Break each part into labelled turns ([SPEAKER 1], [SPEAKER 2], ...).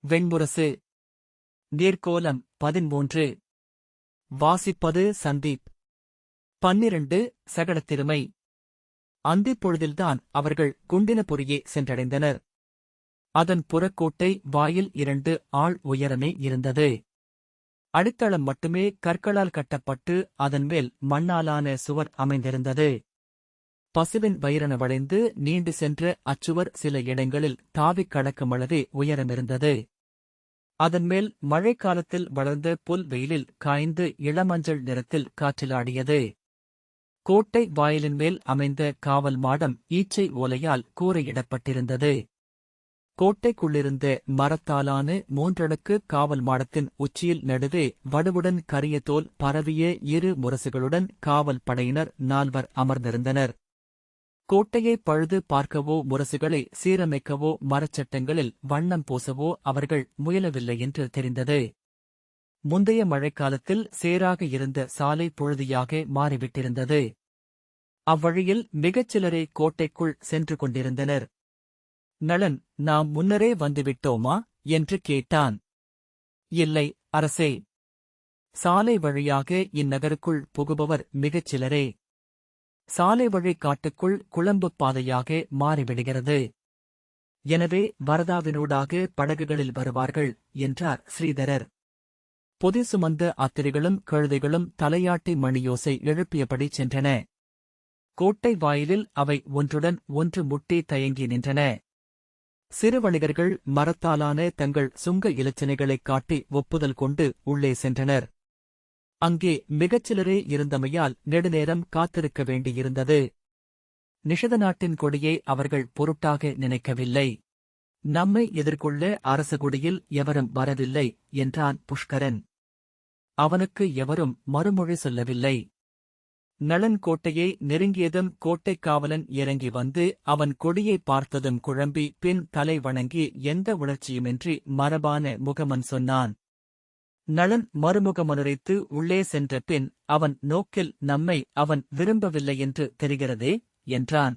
[SPEAKER 1] வெண்முரசு. நீர்க்கோலம் 13. வாசிப்பது சந்தீப். 12. சகடத்திருமை. அந்திப்பொழுதில்தான் அவர்கள் குண்டினபுரியே சென்றடைந்தனர். அதன் புறக்கோட்டை வாயில் 2 ஆள் உயரமே இருந்தது. அடித்தளம் மட்டுமே கற்களால் கட்டப்பட்டு அதன்மேல் மண்ணாலான சுவர் அமைந்திருந்தது. பசுவின் வயிறென வளைந்து நீண்டு சென்ற அச்சுவர் சில இடங்களில் தாவிக் கடக்குமளவே உயரமிருந்தது. அதன்மேல் மழைக்காலத்தில் வளர்ந்த புல் வெயிலில் காய்ந்து இளமஞ்சள் நிறத்தில் காற்றிலாடியது. கோட்டை வாயிலின் மேல் அமைந்த காவல் மாடம் ஈச்சை ஓலையால் கூரையிடப்பட்டிருந்தது. கோட்டைக்குள்ளிருந்த மரத்தாலான 3 அடுக்கு காவல் மாடத்தின் உச்சியில் நடுவே வடுவுடன் கரிய தோல் பரவிய 2 முரசுகளுடன் காவல் படையினர் 4 அமர்ந்திருந்தனர். கோட்டையை பழுது பார்க்கவோ முரசுகளை சீரமைக்கவோ மரச்சட்டங்களில் வண்ணம் பூசவோ அவர்கள் முயலவில்லை என்று தெரிந்தது. முந்தைய மழைக்காலத்தில் சேராக இருந்த சாலை புழுதியாக மாறிவிட்டிருந்தது. அவ்வழியில் மிகச்சிலரே கோட்டைக்குள் சென்று கொண்டிருந்தனர். நளன், நாம் முன்னரே வந்துவிட்டோமா என்று கேட்டான். இல்லை, அரசே. சாலை வழியாக இந்நகருக்குள் புகுபவர் மிகச்சிலரே. சாலை வழி காட்டுக்குள் குழம்புப் பாதையாக மாறிவிடுகிறது. எனவே வரதாவினூடாக படகுகளில் வருவார்கள் என்றார் ஸ்ரீதரர். பொதி சுமந்த அத்திரிகளும் கழுதைகளும் தலையாட்டி மணியோசை எழுப்பியபடி சென்றன. கோட்டை வாயிலில் அவை ஒன்றுடன் ஒன்று முட்டி தயங்கி நின்றன. சிறு வணிகர்கள் மரத்தாலான தங்கள் சுங்க இலச்சினைகளைக் காட்டி ஒப்புதல் கொண்டு உள்ளே சென்றனர். அங்கே மிகச்சிலரே இருந்தமையால் நெடுநேரம் காத்திருக்க வேண்டியிருந்தது. நிஷத நாட்டின் கொடியை அவர்கள் பொருட்டாக நினைக்கவில்லை. நம்மை எதிர்கொள்ள அரசகுடியில் எவரும் வரவில்லை என்றான் புஷ்கரன். அவனுக்கு எவரும் மறுமொழி சொல்லவில்லை. நளன் கோட்டையை நெருங்கியதும் கோட்டைக் காவலன் இறங்கி வந்து அவன் கொடியை பார்த்ததும் குழம்பி பின் தலை வணங்கி எந்த உணர்ச்சியுமின்றி மரபான முகமன் சொன்னான். நளன் மறுமுகமனுரைத்து உள்ளே சென்ற பின் அவன் நோக்கில் நம்மை அவன் விரும்பவில்லை என்று தெரிகிறதே என்றான்.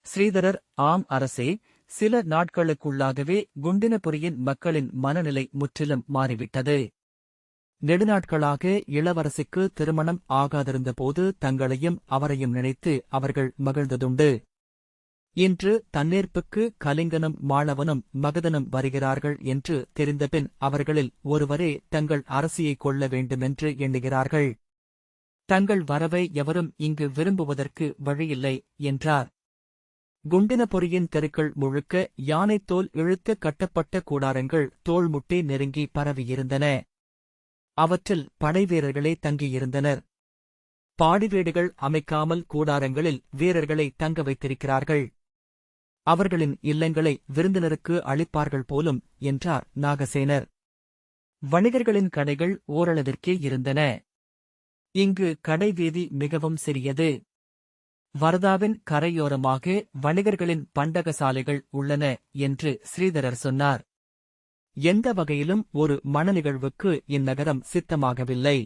[SPEAKER 1] ஸ்ரீதரர், ஆம் அரசே, சில நாட்களுக்குள்ளாகவே குண்டினபுரியின் மக்களின் மனநிலை முற்றிலும் மாறிவிட்டது. நெடுநாட்களாக இளவரசிக்கு திருமணம் ஆகாதிருந்தபோது தங்களையும் அவரையும் நினைத்து அவர்கள் மகிழ்ந்ததுண்டு. இன்று தன்னேற்புக்கு கலிங்கனும் மாளவனும் மகதனும் வருகிறார்கள் என்று தெரிந்தபின் அவர்களில் ஒருவரே தங்கள் அரசியைக் கொள்ள வேண்டுமென்று எண்ணுகிறார்கள். தங்கள் வரவை எவரும் இங்கு விரும்புவதற்கு வழியில்லை என்றார். குண்டினபுரியின் தெருக்கள் முழுக்க யானைத்தோல் இழுத்து கட்டப்பட்ட கூடாரங்கள் தோள்முட்டி நெருங்கி பரவியிருந்தன. அவற்றில் படைவீரர்களே தங்கியிருந்தனர். பாடிவீடுகள் அமைக்காமல் கூடாரங்களில் வீரர்களை தங்க வைத்திருக்கிறார்கள். அவர்களின் இல்லங்களை விருந்தினருக்கு அளிப்பார்கள் போலும் என்றார் நாகசேனர். வணிகர்களின் கடைகள் ஓரளவிற்கே இருந்தன. இங்கு கடைவீதி மிகவும் சிறியது. வரதாவின் கரையோரமாக வணிகர்களின் பண்டகசாலைகள் உள்ளன என்று ஸ்ரீதரர் சொன்னார். எந்த வகையிலும் ஒரு மணநிகழ்வுக்கு இந்நகரம் சித்தமாகவில்லை.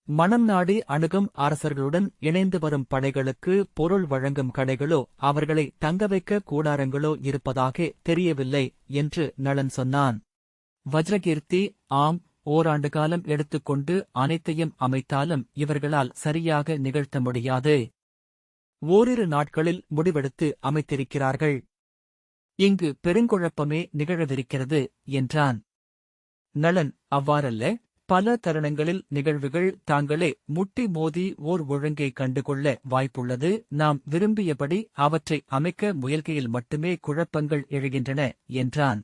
[SPEAKER 1] மணம் நாடி அணுகும் அரசர்களுடன் இணைந்து வரும் படைகளுக்கு பொருள் வழங்கும் கடைகளோ அவர்களை தங்கவைக்க கூடாரங்களோ இருப்பதாக தெரியவில்லை என்று நளன் சொன்னான். வஜ்ரகீர்த்தி, ஆம், ஓராண்டு காலம் எடுத்துக்கொண்டு அனைத்தையும் அமைத்தாலும் இவர்களால் சரியாக நிகழ்த்த முடியாது. ஓரிரு நாட்களில் முடிவெடுத்து அமைத்திருக்கிறார்கள். இங்கு பெருங்குழப்பமே நிகழவிருக்கிறது என்றான். நளன், அவ்வாறல்ல, பல தருணங்களில் நிகழ்வுகள் தாங்களே முட்டி மோதி ஓர் ஒழுங்கை கண்டுகொள்ள வாய்ப்புள்ளது. நாம் விரும்பியபடி அவற்றை அமைக்க முயல்கையில் மட்டுமே குழப்பங்கள் எழுகின்றன என்றான்.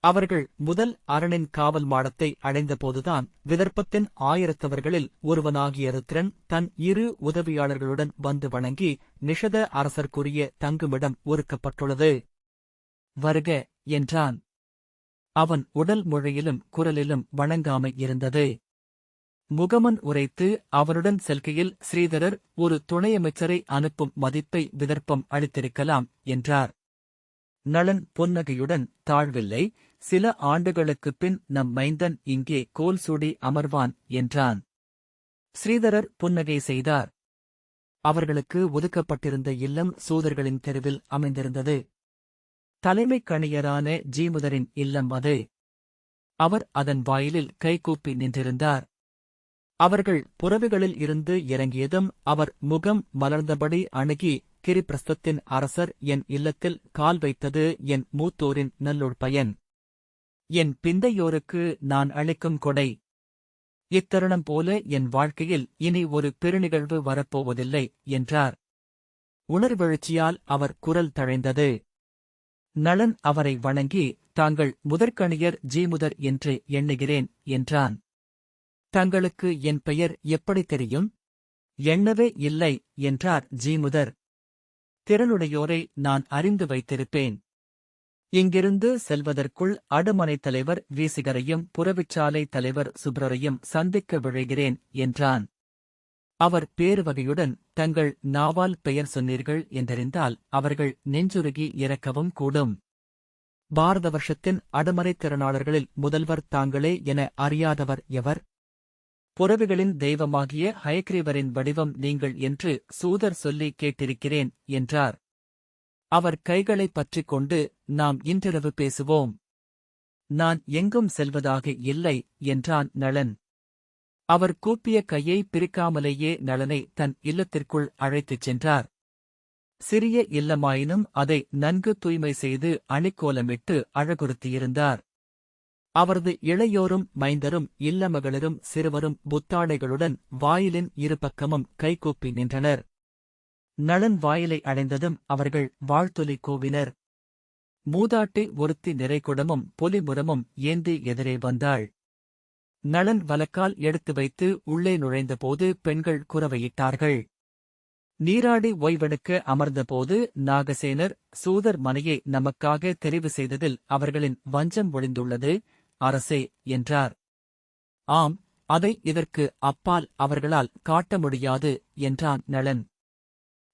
[SPEAKER 1] அவர்கள் முதல் அரணின் காவல் மாடத்தை அடைந்தபோதுதான் விதர்ப்பத்தின் 1000 ஒருவனாகிய ருத்ரன் தன் 2 உதவியாளர்களுடன் வந்து வணங்கி, நிஷத அரசர்க்குரிய தங்குமிடம் ஒதுக்கப்பட்டுள்ளது, வருக என்றான். அவன் உடல் மொழியிலும் குரலிலும் வணங்காமை இருந்தது. முகமன் உரைத்து அவனுடன் செல்கையில் ஸ்ரீதரர் ஒரு துணையமைச்சரை அனுப்பும் மதிப்பை விதர்ப்பம் அளித்திருக்கலாம் என்றார். நளன் புன்னகையுடன், தாழ்வில்லை, சில ஆண்டுகளுக்குப் பின் நம் மைந்தன் இங்கே கோல் சூடி அமர்வான் என்றான். ஸ்ரீதரர் புன்னகை செய்தார். அவர்களுக்கு ஒதுக்கப்பட்டிருந்த இல்லம் சூதர்களின் தெருவில் அமைந்திருந்தது. தலைமைக் கணியரான ஜீமுதரின் இல்லம் அது. அவர் அதன் வாயிலில் கைகூப்பி நின்றிருந்தார். அவர்கள் புறவிகளில் இருந்து இறங்கியதும் அவர் முகம் மலர்ந்தபடி அணுகி, கிரிப்பிரஸ்தத்தின் அரசர் என் இல்லத்தில் கால் வைத்தது என் மூத்தோரின் நல்லுழ்பயன். என் பிந்தையோருக்கு நான் அளிக்கும் கொடை. இத்தருணம் போல என் வாழ்க்கையில் இனி ஒரு பெருநிகழ்வு வரப்போவதில்லை என்றார். உணர்வெழுச்சியால் அவர் குரல் தழைந்தது. நளன் அவரை வணங்கி, தாங்கள் முதற்கணியர் ஜீமுதர் என்று எண்ணுகிறேன் என்றான். தங்களுக்கு என் பெயர் எப்படி தெரியும்? எண்ணவே இல்லை என்றார் ஜீமுதர். திறனுடையோரை நான் அறிந்து வைத்திருப்பேன். இங்கிருந்து செல்வதற்குள் அடுமனைத் தலைவர் வீசிகரையும் புறவிச்சாலை தலைவர் சுப்ரரையும் சந்திக்க விழைகிறேன் என்றான். அவர் பேருவகையுடன் தங்கள் நாவால் பெயர் சொன்னீர்கள் என்றறிந்தால் அவர்கள் நெஞ்சுருகி இறக்கவும் கூடும். பாரத வருஷத்தின் அடுமறைத் திறனாளர்களில் முதல்வர் தாங்களே என அறியாதவர் எவர்? புறவிகளின் தெய்வமாகிய ஹயக்ரீவரின் வடிவம் நீங்கள் என்று சூதர் சொல்லி கேட்டிருக்கிறேன் என்றார். அவர் கைகளைப் பற்றிக் கொண்டு, நாம் இன்றிரவு பேசுவோம். நான் எங்கும் செல்வதாக இல்லை என்றான் நளன். அவர் கூப்பிய கையை பிரிக்காமலேயே நளனை தன் இல்லத்திற்குள் அழைத்துச் சென்றார். சிறிய இல்லமாயினும் அதை நன்கு தூய்மை செய்து அணிக்கோலமிட்டு அழகுறுத்தியிருந்தார். அவரது இளையோரும் மைந்தரும் இல்லமகளிரும் சிறுவரும் புத்தாடைகளுடன் வாயிலின் இருபக்கமும் கைகூப்பி நின்றனர். நளன் வாயிலை அடைந்ததும் அவர்கள் வாழ்த்தொலி கூவினர். மூதாட்டி ஒருத்தி நிறைகுடமும் பொலிமுரமும் ஏந்தி எதிரே வந்தாள். நளன் வலக்கால் எடுத்து வைத்து உள்ளே நுழைந்தபோது பெண்கள் குரவையிட்டார்கள். நீராடி ஓய்வெடுக்க அமர்ந்தபோது நாகசேனர், சூதர் மனையை நமக்காக தெரிவு செய்ததில் அவர்களின் வஞ்சம் ஒளிந்துள்ளது அரசே என்றார். ஆம், அதை இதற்கு அப்பால் அவர்களால் காட்ட முடியாது என்றான் நளன்.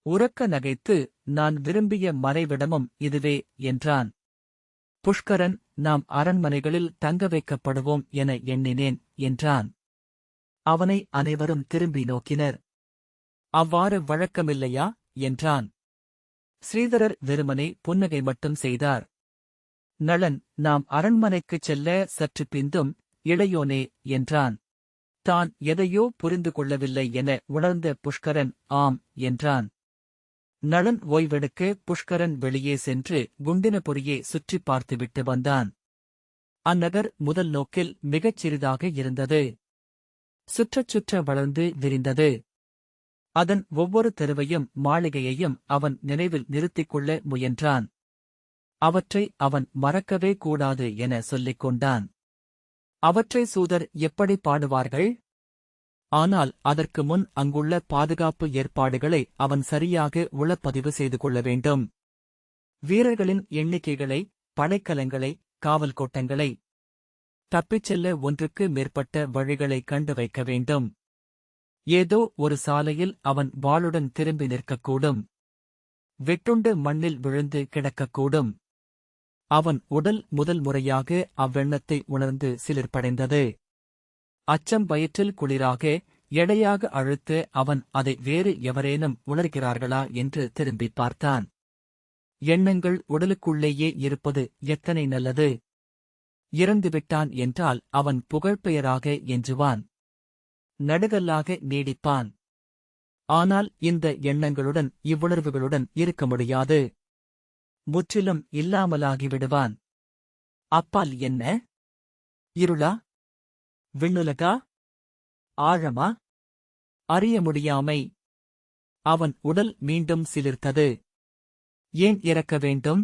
[SPEAKER 1] உரக்க நகைத்து, நான் விரும்பிய மறைவிடமும் இதுவே என்றான். புஷ்கரன், நாம் அரண்மனைகளில் தங்க வைக்கப்படுவோம் என எண்ணினேன் என்றான். அவனை அனைவரும் திரும்பி நோக்கினர். அவ்வாறு வழக்கமில்லையா என்றான். ஸ்ரீதரர் வெறுமனே புன்னகை மட்டும் செய்தார். நளன், நாம் அரண்மனைக்குச் செல்ல சற்று பிந்தும் இளையோனே என்றான். தான் எதையோ புரிந்து கொள்ளவில்லை என உணர்ந்த புஷ்கரன் ஆம் என்றான். நளன் ஓய்வெடுக்க புஷ்கரன் வெளியே சென்று குண்டினபுரியை சுற்றிப் பார்த்துவிட்டு வந்தான். அந்நகர் முதல் நோக்கில் மிகச் சிறிதாக இருந்தது. சுற்றச் சுற்ற வளர்ந்து விரிந்தது. அதன் ஒவ்வொரு தெருவையும் மாளிகையையும் அவன் நினைவில் நிறுத்திக் கொள்ள முயன்றான். அவற்றை அவன் மறக்கவே கூடாது என சொல்லிக் கொண்டான். அவற்றை சூதர் எப்படி பாடுவார்கள்? ஆனால் அதற்கு முன் அங்குள்ள பாதுகாப்பு ஏற்பாடுகளை அவன் சரியாக உளப்பதிவு செய்து கொள்ள வேண்டும். வீரர்களின் எண்ணிக்கைகளை, படைக்கலங்களை, காவல் கோட்டங்களை, தப்பிச் செல்ல ஒன்றுக்கு மேற்பட்ட வழிகளை கண்டு வைக்க வேண்டும். ஏதோ ஒரு சாலையில் அவன் வாளுடன் திரும்பி நிற்கக்கூடும். வெட்டுண்டு மண்ணில் விழுந்து கிடக்கக்கூடும். அவன் உடல் முதல் முறையாக அவ்வெண்ணத்தை உணர்ந்து சிலிர்ப்படைந்தது. அச்சம் வயிற்றில் குளிராக, எடையாக அழுத்த அவன் அதை வேறு எவரேனும் உணர்கிறார்களா என்று திரும்பிப் பார்த்தான். எண்ணங்கள் உடலுக்குள்ளேயே இருப்பது எத்தனை நல்லது! இறந்துவிட்டான் என்றால் அவன் புகழ்பெயராக எஞ்சுவான். நடுகல்லாக நீடிப்பான். ஆனால் இந்த எண்ணங்களுடன் இவ்வுணர்வுகளுடன் இருக்க முடியாது. முற்றிலும் இல்லாமலாகிவிடுவான். அப்பால் என்ன? இருளா? விண்ணுலகா? ஆழமா? அறிய முடியாமை. அவன் உடல் மீண்டும் சிலிர்த்தது. ஏன் இறக்க வேண்டும்?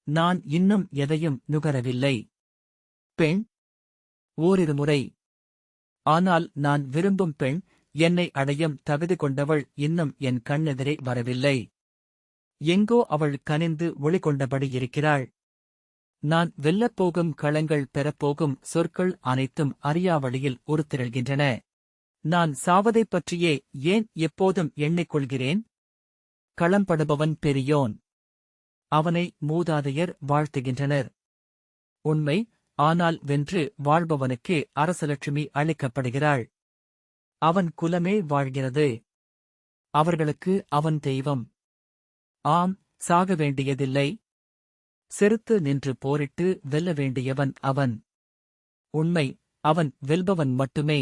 [SPEAKER 1] நான் இன்னும் எதையும் நுகரவில்லை. பெண்? ஓரிரு முறை. ஆனால் நான் விரும்பும் பெண், என்னை அடையும் தகுதி கொண்டவள் இன்னும் என் கண்ணெதிரே வரவில்லை. எங்கோ அவள் கனிந்து ஒளி கொண்டபடி இருக்கிறாள். நான் வெல்லப்போகும் களங்கள் பெறப்போகும் சொற்கள் அனைத்தும் அறியாவழியில் உருத்திரள்கின்றன. நான் சாவதைப் பற்றியே ஏன் எப்போதும் எண்ணிக்கொள்கிறேன்? களம்படுபவன் பெரியோன். அவனை மூதாதையர் வாழ்த்துகின்றனர். உண்மை, ஆனால் வென்று வாழ்பவனுக்கே அரசலட்சுமி அளிக்கப்படுகிறாள். அவன் குலமே வாழ்கிறது. அவர்களுக்கு அவன் தெய்வம். ஆம், சாக வேண்டியதில்லை. செருத்து நின்று போரிட்டு வெல்ல வேண்டியவன் அவன். உண்மை, அவன் வெல்பவன் மட்டுமே.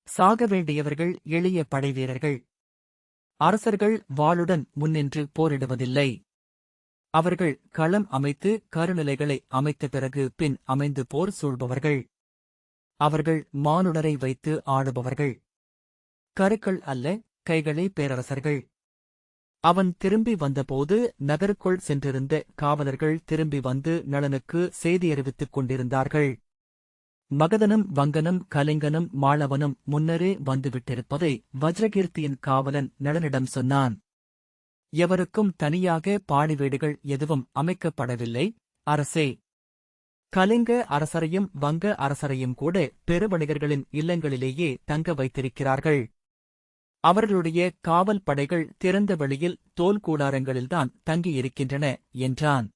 [SPEAKER 1] சாக வேண்டியவர்கள் எளிய படைவீரர்கள். அரசர்கள் வாளுடன் முன்னின்று போரிடுவதில்லை. அவர்கள் களம் அமைத்து கருநிலைகளை அமைத்த பிறகு பின் அமைந்து போர் சூழ்பவர்கள். அவர்கள் மானுடரை வைத்து ஆடுபவர்கள். கருக்கள் அல்ல, கைகளே பேரரசர்கள். அவன் திரும்பி வந்தபோது நகருக்குள் சென்றிருந்த காவலர்கள் திரும்பி வந்து நளனுக்கு செய்தியறிவித்துக் கொண்டிருந்தார்கள். மகதனும் வங்கனும் கலிங்கனும் மாளவனும் முன்னரே வந்துவிட்டிருப்பதை வஜ்ரகீர்த்தியின் காவலன் நளனிடம் சொன்னான். எவருக்கும் தனியாக பாடி வீடுகள் எதுவும் அமைக்கப்படவில்லை, அரசே. கலிங்க அரசரையும் வங்க அரசரையும் கூட பெருவணிகர்களின் இல்லங்களிலேயே தங்க வைத்திருக்கிறார்கள். அவர்களுடைய காவல் படைகள் திறந்த வெளியில் தோல் கூடாரங்களில்தான் தங்கியிருக்கின்றன என்றான்.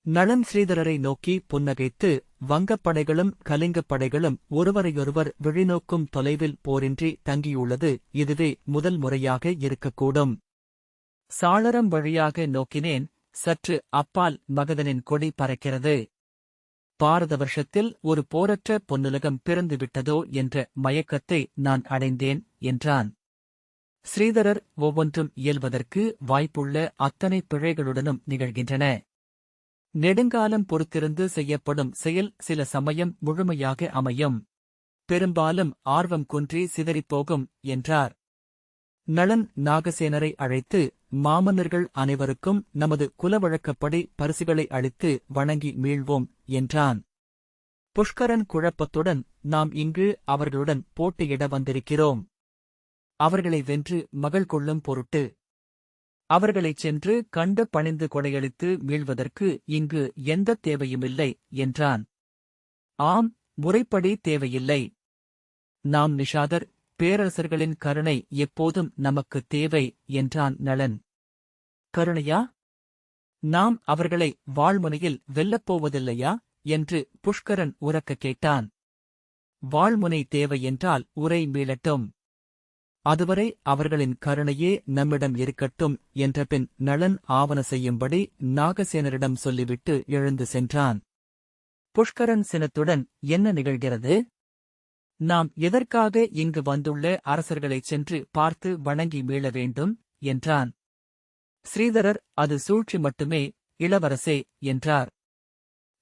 [SPEAKER 1] நளன் ஸ்ரீதரரை நோக்கி புன்னகைத்து, வங்கப் படைகளும் கலிங்கப் படைகளும் ஒருவரையொருவர் விழிநோக்கும் தொலைவில் போரின்றி தங்கியுள்ளது இதுவே முதல் முறையாக இருக்கக்கூடும். சாளரம் வழியாக நோக்கினேன், சற்று அப்பால் மகதனின் கொடி பறக்கிறது. பாரத வருஷத்தில் ஒரு போரற்ற பொன்னுலகம் பிறந்துவிட்டதோ என்ற மயக்கத்தை நான் அடைந்தேன் என்றான். ஸ்ரீதரர் ஒவ்வொன்றும் இயல்வதற்கு வாய்ப்புள்ள அத்தனை பிழைகளுடனும் நிகழ்கின்றன. நெடுங்காலம் பொறுத்திருந்து செய்யப்படும் செயல் சில சமயம் முழுமையாக அமையும். பெரும்பாலும் ஆர்வம் குன்றி சிதறிப்போகும் என்றார். நளன் நாகசேனரை அழைத்து, மாமன்னர்கள் அனைவருக்கும் நமது குலவழக்கப்படி பரிசுகளை அளித்து வணங்கி மீள்வோம் என்றான். புஷ்கரன் குழப்பத்துடன், நாம் இங்கு அவர்களுடன் போட்டியிட வந்திருக்கிறோம். அவர்களை வென்று மகள் கொள்ளும் பொருட்டு. அவர்களைச் சென்று கண்டு பணிந்து கொடையளித்து மீள்வதற்கு இங்கு எந்தத் தேவையுமில்லை என்றான். ஆம், முறைப்படி தேவையில்லை. நாம் நிஷாதர், பேரரசர்களின் கருணை எப்போதும் நமக்குத் தேவை என்றான் நளன். கருணையா? நாம் அவர்களை வாழ்முனையில் வெல்லப்போவதில்லையா என்று புஷ்கரன் உரக்க கேட்டான். வாழ்முனை தேவை என்றால் உரை மீளட்டும். அதுவரை அவர்களின் கருணையே நம்மிடம் இருக்கட்டும் என்றபின் நளன் ஆவன செய்யும்படி நாகசேனரிடம் சொல்லிவிட்டு எழுந்து சென்றான். புஷ்கரன் சினத்துடன், என்ன நிகழ்கிறது? நாம் எதற்காக இங்கு வந்துள்ள அரசர்களைச் சென்று பார்த்து வணங்கி மீள வேண்டும் என்றான். ஸ்ரீதரர், அது சூழ்ச்சி மட்டுமே, இளவரசே என்றார்.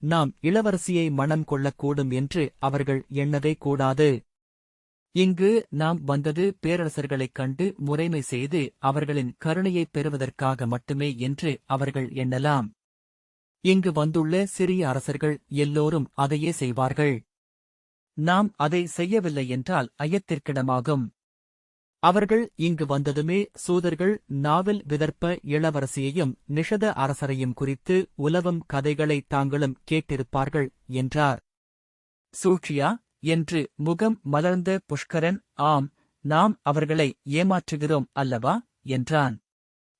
[SPEAKER 1] நாம் இளவரசியை மணம் கொள்ளக்கூடும் என்று அவர்கள் எண்ணவே கூடாது. இங்கு நாம் வந்தது பேரரசர்களைக் கண்டு முறைமை செய்து அவர்களின் கருணையைப் பெறுவதற்காக மட்டுமே என்று அவர்கள் எண்ணலாம். இங்கு வந்துள்ள சிறிய அரசர்கள் எல்லோரும் அதையே செய்வார்கள். நாம் அதை செய்யவில்லை என்றால் ஐயத்திற்கிடமாகும். அவர்கள் இங்கு வந்ததுமே சூதர்கள் நாவில் விதர்ப்ப இளவரசியையும் நிஷத அரசரையும் குறித்து உலவும் கதைகளை தாங்களும் கேட்டிருப்பார்கள் என்றார். சூழ்ச்சியா என்று முகம் மலர்ந்த புஷ்கரன், ஆம், நாம் அவர்களை ஏமாற்றுகிறோம் அல்லவா என்றான்.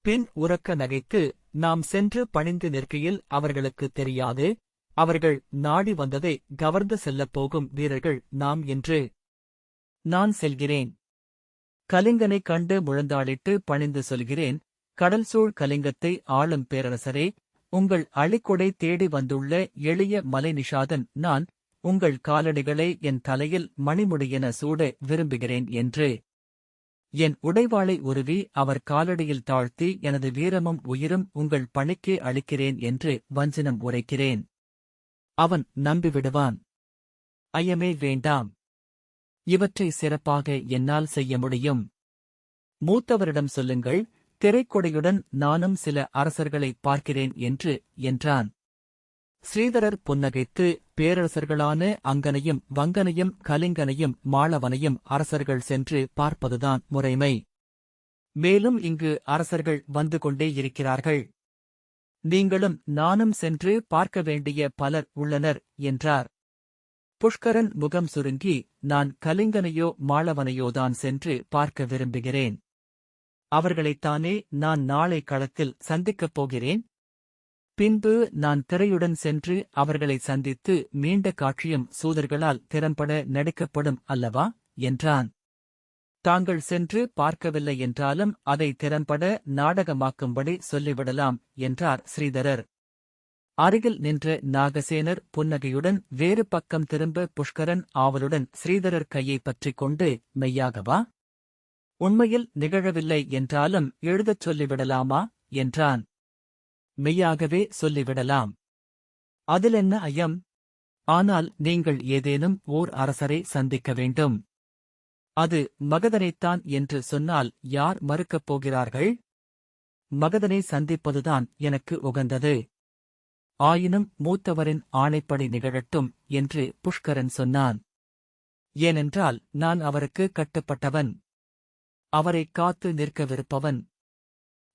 [SPEAKER 1] பின் உரக்க நகைத்து, நாம் சென்று பணிந்து நிற்கையில் அவர்களுக்கு தெரியாது, அவர்கள் நாடி வந்ததை கவர்ந்து செல்லப் போகும் வீரர்கள் நாம் என்று. நான் செல்கிறேன். கலிங்கனைக் கண்டு முழந்தாளிட்டு பணிந்து சொல்கிறேன், கடல்சூழ் கலிங்கத்தை ஆளும் பேரரசரே, உங்கள் அழிக்கொடை தேடி வந்துள்ள எளிய மலை நிஷாதன் நான். உங்கள் காலடிகளை என் தலையில் மணிமுடியென சூட விரும்புகிறேன் என்று. என் உடைவாளை உருவி அவர் காலடியில் தாழ்த்தி எனது வீரமும் உயிரும் உங்கள் பணிக்கே அளிக்கிறேன் என்று வஞ்சனம் உரைக்கிறேன். அவன் நம்பிவிடுவான். ஐயமே வேண்டாம். இவற்றை சிறப்பாக என்னால் செய்ய முடியும். மூத்தவரிடம் சொல்லுங்கள், திரைக்கொடையுடன் நானும் சில அரசர்களை பார்க்கிறேன் என்றான். ஸ்ரீதரர் புன்னகைத்து, பேரரசர்களான அங்கனையும் வங்கனையும் கலிங்கனையும் மாளவனையும் அரசர்கள் சென்று பார்ப்பதுதான் முறைமை. மேலும் இங்கு அரசர்கள் வந்து கொண்டே இருக்கிறார்கள். நீங்களும் நானும் சென்று பார்க்க வேண்டிய பலர் உள்ளனர் என்றார். புஷ்கரன் முகம் சுருங்கி, நான் கலிங்கனையோ மாளவனையோதான் சென்று பார்க்க விரும்புகிறேன். அவர்களைத்தானே நான் நாளை களத்தில் சந்திக்கப் போகிறேன். பின்பு நான் திரையுடன் சென்று அவர்களை சந்தித்து மீண்ட காட்சியும் சூதர்களால் திறம்பட நடிக்கப்படும் அல்லவா என்றான். தாங்கள் சென்று பார்க்கவில்லை என்றாலும் அதை திறம்பட நாடகமாக்கும்படி சொல்லிவிடலாம் என்றார் ஸ்ரீதரர். அருகில் நின்ற நாகசேனர் புன்னகையுடன் வேறு பக்கம் திரும்ப புஷ்கரன் ஆவலுடன் ஸ்ரீதரர் கையைப் பற்றிக் கொண்டு, மெய்யாகவா? உண்மையில் நிகழவில்லை என்றாலும் எழுதச் சொல்லிவிடலாமா? என்றான். மெய்யாகவே சொல்லிவிடலாம். அதிலென்ன ஐயம்? ஆனால் நீங்கள் ஏதேனும் ஓர் அரசரை சந்திக்க வேண்டும். அது மகதனைத்தான் என்று சொன்னால் யார் மறுக்கப் போகிறார்கள்? மகதனை சந்திப்பதுதான் எனக்கு உகந்தது. ஆயினும் மூத்தவரின் ஆணைப்படி நிகழட்டும் என்று புஷ்கரன் சொன்னான். ஏனென்றால் நான் அவருக்கு கட்டுப்பட்டவன். அவரைக் காத்து நிற்கவிருப்பவன்.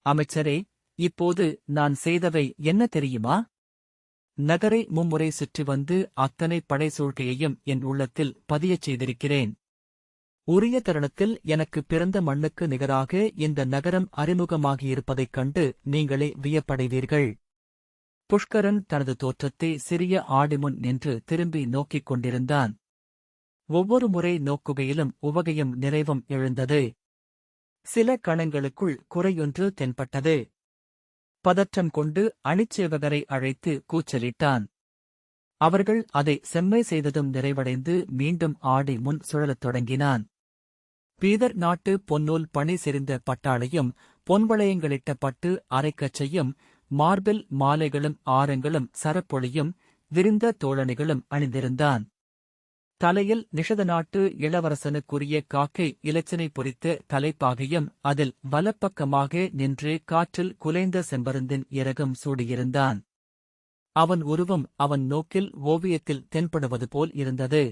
[SPEAKER 1] அமைச்சரே, இப்போது நான் செய்தவை என்ன தெரியுமா? நகரை மும்முறை சுற்றி வந்து அத்தனை படைசூழ்கையையும் என் உள்ளத்தில் பதியச் செய்திருக்கிறேன். உரிய தருணத்தில் எனக்கு பிறந்த மண்ணுக்கு நிகராக இந்த நகரம் அறிமுகமாகியிருப்பதைக் கண்டு நீங்களே வியப்படைவீர்கள். புஷ்கரன் தனது தோற்றத்தை சிறிய ஆடிமுன் நின்று திரும்பி நோக்கிக் கொண்டிருந்தான். ஒவ்வொரு முறை நோக்குகையிலும் உவகையும் நிறைவும் எழுந்தது. சில கணங்களுக்குள் குறையொன்று தென்பட்டது. பதற்றம் கொண்டு அணிச்சேவகரை அழைத்து கூச்சலிட்டான். அவர்கள் அதை செம்மை செய்ததும் நிறைவடைந்து மீண்டும் ஆடி முன் சுழலத் தொடங்கினான். பீதர் நாட்டு பொன்னூல் பணி செறிந்த பட்டாளையும் பொன்வளையங்களிட்ட பட்டு அரைக்கச்சையும் மார்பில் மாலைகளும் ஆரங்களும் சரப்பொழியும் விரிந்த தோழணிகளும் அணிந்திருந்தான். தலையில் நிஷத நாட்டு இளவரசனுக்குரிய காக்கை இலச்சினை பொறித்த தலைப்பாகையும் அதில் வலப்பக்கமாக நின்று காற்றில் குலைந்த செம்பருந்தின் இறகும் சூடியிருந்தான். அவன் உருவம் அவன் நோக்கில் ஓவியத்தில் தென்படுவது போல் இருந்தது.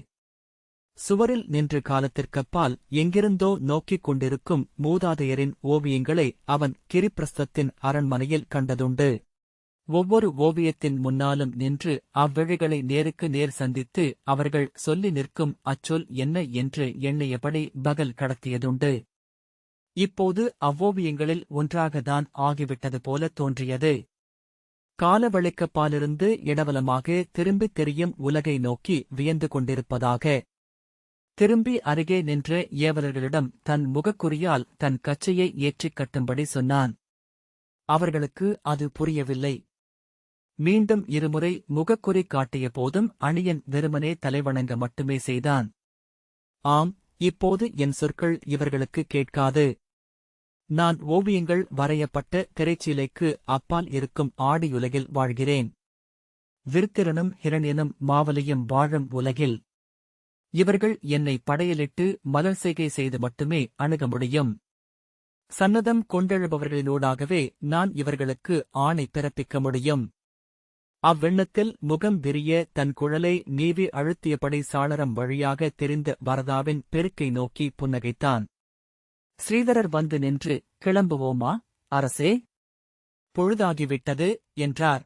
[SPEAKER 1] சுவரில் நின்று காலத்திற்கப்பால் எங்கிருந்தோ நோக்கிக் கொண்டிருக்கும் மூதாதையரின் ஓவியங்களை அவன் கிரிப்பிரஸ்தத்தின் அரண்மனையில் கண்டதுண்டு. ஒவ்வொரு ஓவியத்தின் முன்னாலும் நின்று அவ்விழிகளை நேருக்கு நேர் சந்தித்து அவர்கள் சொல்லி நிற்கும் அச்சொல் என்ன என்று எண்ணியபடி பகல் கடத்தியதுண்டு. இப்போது அவ்வோவியங்களில் ஒன்றாகத்தான் ஆகிவிட்டது போல தோன்றியது. காலவழிக்கப்பாலிருந்து இடவலமாக திரும்பித் தெரியும் உலகை நோக்கி வியந்து கொண்டிருப்பதாக. திரும்பி அருகே நின்ற ஏவலர்களிடம் தன் முகக்குறியால் தன் கச்சையை ஏற்றிக் கட்டும்படி சொன்னான். அவர்களுக்கு அது புரியவில்லை. மீண்டும் இருமுறை முகக்குறி காட்டிய போதும் அணியன் வெறுமனே தலைவணங்க மட்டுமே செய்தான். ஆம், இப்போது என் சொற்கள் இவர்களுக்கு கேட்காது. நான் ஓவியங்கள் வரையப்பட்ட திரைச்சீலைக்கு அப்பால் இருக்கும் ஆடியுலகில் வாழ்கிறேன். விருத்திரனும் ஹிரண்யனும் மாவலியும் வாழும் உலகில். இவர்கள் என்னை படையலிட்டு மலர் செய்கை செய்து மட்டுமே அணுக முடியும். சன்னதம் கொண்டெழுபவர்களினூடாகவே நான் இவர்களுக்கு ஆணை பிறப்பிக்க முடியும். அவ்வெண்ணத்தில் முகம் விரிய தன் குழலை நீவி அழுத்தியபடி சாளரம் வழியாக தெரிந்த வரதாவின் பெருக்கை நோக்கி புன்னகைத்தான். ஸ்ரீதரர் வந்து நின்று, கிளம்புவோமா, அரசே? பொழுதாகிவிட்டது என்றார்.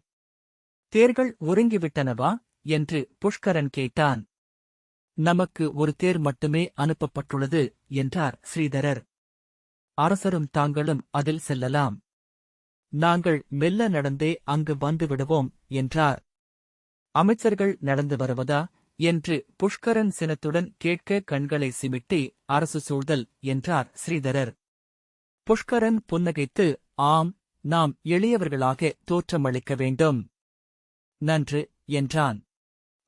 [SPEAKER 1] தேர்கள் ஒருங்கிவிட்டனவா என்று புஷ்கரன் கேட்டான். நமக்கு ஒரு தேர் மட்டுமே அனுப்பப்பட்டுள்ளது என்றார் ஸ்ரீதரர். அரசரும் தாங்களும் அதில் செல்லலாம். நாங்கள் மெல்ல நடந்தே அங்கு வந்து விடுவோம் என்றார். அமைச்சர்கள் நடந்து வருவதா என்று புஷ்கரன் சினத்துடன் கேட்க கண்களை சிமிட்டி அரசு சூழ்தல் என்றார் ஸ்ரீதரர். புஷ்கரன் புன்னகைத்து, ஆம், நாம் எளியவர்களாக தோற்றமளிக்க வேண்டும். நன்று என்றான்.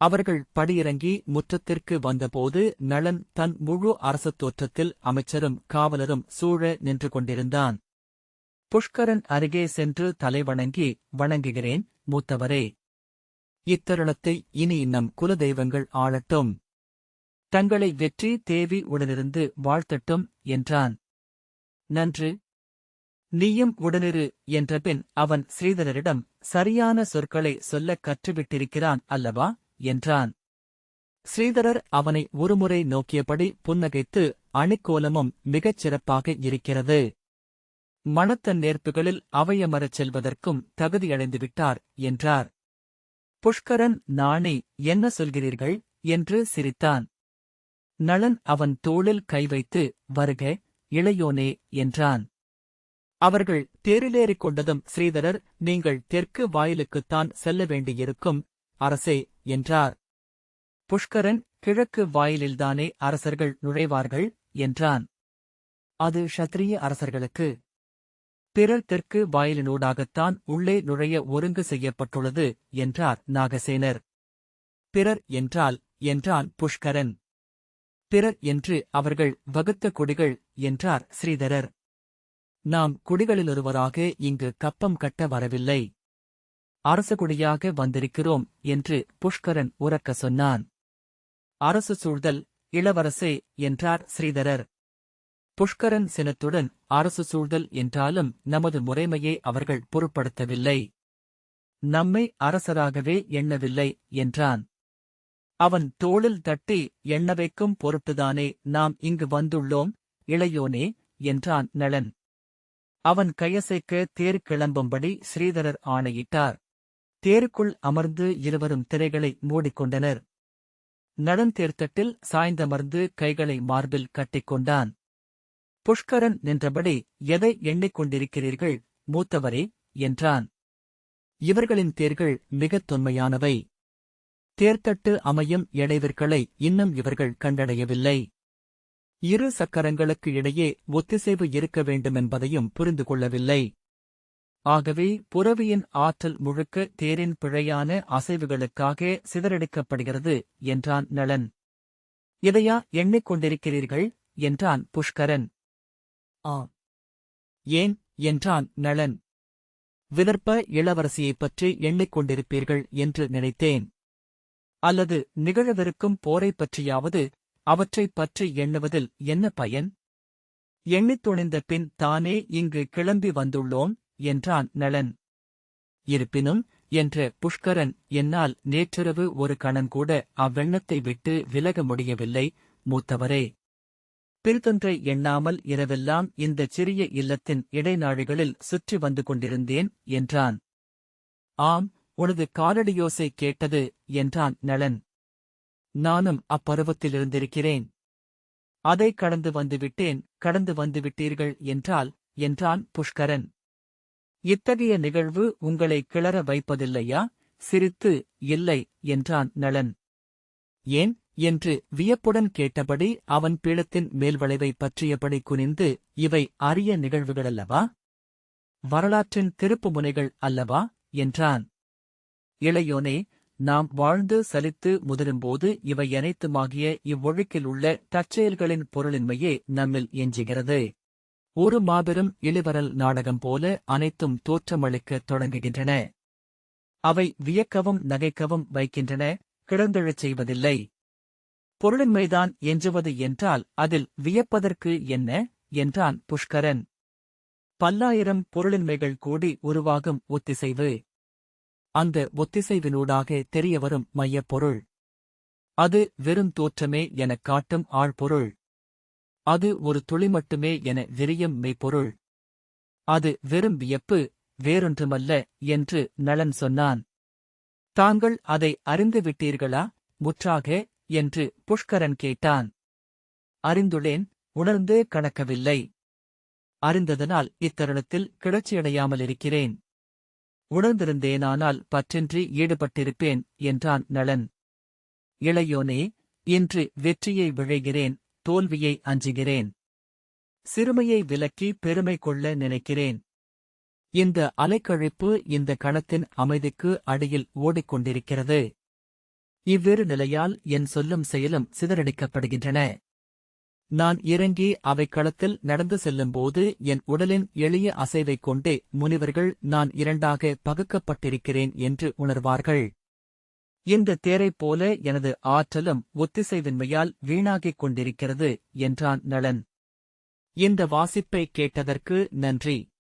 [SPEAKER 1] அவர்கள் படியிறங்கி முற்றத்திற்கு வந்தபோது நளன் தன் முழு அரசத் தோற்றத்தில் அமைச்சரும் காவலரும் சூழ நின்று கொண்டிருந்தான். புஷ்கரன் அருகே சென்று தலைவணங்கி, வணங்குகிறேன் மூத்தவரே. இத்தருணத்தை இனி நம் குலதெய்வங்கள் ஆளட்டும். தங்களை வெற்றி தேவி உடனிருந்து வாழ்த்தட்டும் என்றான். நன்று. நீயும் உடனிரு என்றபின் அவன் ஸ்ரீதரரிடம் சரியான சொற்களை சொல்லக் கற்றுவிட்டிருக்கிறான் அல்லவா என்றான். ஸ்ரீதரர் அவனை ஒருமுறை நோக்கியபடி புன்னகைத்து, அணிக்கோலமும் மிகச் சிறப்பாக இருக்கிறது. மணத்தன் நேர்ப்புகளில் அவையமரச் செல்வதற்கும் தகுதியடைந்துவிட்டார் என்றார். புஷ்கரன், நாணி, என்ன சொல்கிறீர்கள் என்று சிரித்தான். நளன் அவன் தோளில் கை வைத்து, வருக இளையோனே என்றான். அவர்கள் தேரிலேறிக் கொண்டதும் ஸ்ரீதரர், நீங்கள் தெற்கு வாயிலுக்குத்தான் செல்ல வேண்டியிருக்கும் அரசே என்றார். புஷ்கரன், கிழக்கு வாயிலில்தானே அரசர்கள் நுழைவார்கள் என்றான். அது க்ஷத்திரிய அரசர்களுக்கு. பிறர் தெற்கு வாயிலினூடாகத்தான் உள்ளே நுழைய ஒருங்கு செய்யப்பட்டுள்ளது என்றார் நாகசேனர். பிறர் என்றான் புஷ்கரன். பிறர் என்று அவர்கள் வகுத்த குடிகள் என்றார் ஸ்ரீதரர். நாம் குடிகளிலொருவராக இங்கு கப்பம் கட்ட வரவில்லை. அரசகுடியாக வந்திருக்கிறோம் என்று புஷ்கரன் உரக்க சொன்னான். அரசு சூழ்தல் இளவரசே என்றார் ஸ்ரீதரர். புஷ்கரன் சினத்துடன் அரசு சூழ்தல் என்றாலும் நமது முறைமையை அவர்கள் பொருட்படுத்தவில்லை. நம்மை அரசராகவே எண்ணவில்லை என்றான். அவன் தோளில் தட்டி எண்ண வைக்கும் பொருட்டுதானே நாம் இங்கு வந்துள்ளோம் இளையோனே என்றான் நளன். அவன் கையசைக்க தேர் கிளம்பும்படி ஸ்ரீதரர் ஆணையிட்டார். தேருக்குள் அமர்ந்து இருவரும் திரைகளை மூடிக்கொண்டனர். நளன் தேர்த்தட்டில் சாய்ந்தமர்ந்து கைகளை மார்பில் கட்டிக்கொண்டான். புஷ்கரன் நின்றபடி எதை எண்ணிக்கொண்டிருக்கிறீர்கள் மூத்தவரே என்றான். இவர்களின் தேர்கள் மிகத் தொன்மையானவை. தேர்த்தட்டு அமையும் இடைவர்களை இன்னும் இவர்கள் கண்டடையவில்லை. இரு சக்கரங்களுக்கு இடையே ஒத்திசைவு இருக்க வேண்டுமென்பதையும் புரிந்து கொள்ளவில்லை. ஆகவே புரவியின் ஆற்றல் முழுக்க தேரின் பிழையான அசைவுகளுக்காக சிதறடிக்கப்படுகிறது என்றான் நளன். இதையா எண்ணிக்கொண்டிருக்கிறீர்கள் என்றான் புஷ்கரன். ஏன் என்றான் நளன். விதர்ப்ப இளவரசியைப் பற்றி எண்ணிக்கொண்டிருப்பீர்கள் என்று நினைத்தேன். அல்லது நிகழவிருக்கும் போரைப் பற்றியாவது? அவற்றைப் பற்றி எண்ணுவதில் என்ன பயன்? எண்ணித் துணிந்த பின் தானே இங்கு கிளம்பி வந்துள்ளோம் என்றான் நளன். இருப்பினும் என்ற புஷ்கரன் என்னால் நேற்றிரவு ஒரு கணங்கூட அவ்வெண்ணத்தை விட்டு விலக முடியவில்லை மூத்தவரே. பிரிதொன்றை எண்ணாமல் இரவெல்லாம் இந்தச் சிறிய இல்லத்தின் இடைநாழிகளில் சுற்றி வந்து கொண்டிருந்தேன் என்றான். ஆம், உனது காலடியோசை கேட்டது என்றான் நளன். நானும் அப்பருவத்திலிருந்திருக்கிறேன். அதை கடந்து வந்துவிட்டீர்கள் என்றான் புஷ்கரன். இத்தகைய நிகழ்வு உங்களை கிளற வைப்பதில்லையா? சிரித்து இல்லை என்றான் நளன். ஏன் என்று வியப்புடன் கேட்டபடி அவன் பீடத்தின் மேல்வளைவை பற்றியபடி குனிந்து, இவை அரிய நிகழ்வுகளல்லவா? வரலாற்றின் திருப்பு முனைகள் அல்லவா என்றான். இளையோனே, நாம் வாழ்ந்து சலித்து முதிரும்போது இவை அனைத்துமாகிய இவ்வொழுக்கில் உள்ள தற்செயல்களின் பொருளின்மையே நம்மில் எஞ்சுகிறது. ஒரு மாபெரும் இளிவரல் நாடகம் போல அனைத்தும் தோற்றமளிக்கத் தொடங்குகின்றன. அவை வியக்கவும் நகைக்கவும் வைக்கின்றன, கிடந்தெழச் செய்வதில்லை. பொருளின்மைதான் எஞ்சுவது என்றால் அதில் வியப்பதற்கு என்ன என்றான் புஷ்கரன். பல்லாயிரம் பொருளின்மைகள் கூடி உருவாகும் ஒத்திசைவு. அந்த ஒத்திசைவினூடாக தெரியவரும் மையப்பொருள். அது வெறும் தோற்றமே எனக் காட்டும் ஆழ்பொருள். அது ஒரு துளி மட்டுமே என விரியும் மெய்ப்பொருள். அது வெறும் வியப்பு, வேறொன்றுமல்ல என்று நளன் சொன்னான். தாங்கள் அதை அறிந்து விட்டீர்களா முற்றாக என்று புஷ்கரன் கேட்டான். அறிந்துள்ளேன், உணர்ந்து கணக்கவில்லை. அறிந்ததனால் இத்தருணத்தில் கிளர்ச்சியடையாமலிருக்கிறேன். உணர்ந்திருந்தேனானால் பற்றின்றி ஈடுபட்டிருப்பேன் என்றான் நளன். இளையோனே, இன்று வெற்றியை விழைகிறேன், தோல்வியை அஞ்சுகிறேன். சிறுமையை விலக்கி பெருமை கொள்ள நினைக்கிறேன். இந்த அலைக்கழிப்பு இந்த கணத்தின் அமைதிக்கு அடியில் ஓடிக்கொண்டிருக்கிறது. இவ்வேறு நிலையால் என் சொல்லும் செயலும் சிதறடிக்கப்படுகின்றன. நான் இறங்கி அவை களத்தில் நடந்து செல்லும்போது என் உடலின் எளிய அசைவைக் கொண்டே முனிவர்கள் நான் இரண்டாக பகுக்கப்பட்டிருக்கிறேன் என்று உணர்வார்கள். இந்த தேரைப் போல எனது ஆற்றலும் ஒத்திசைவின்மையால் வீணாகிக் கொண்டிருக்கிறது என்றான் நளன். இந்த வாசிப்பை கேட்டதற்கு நன்றி.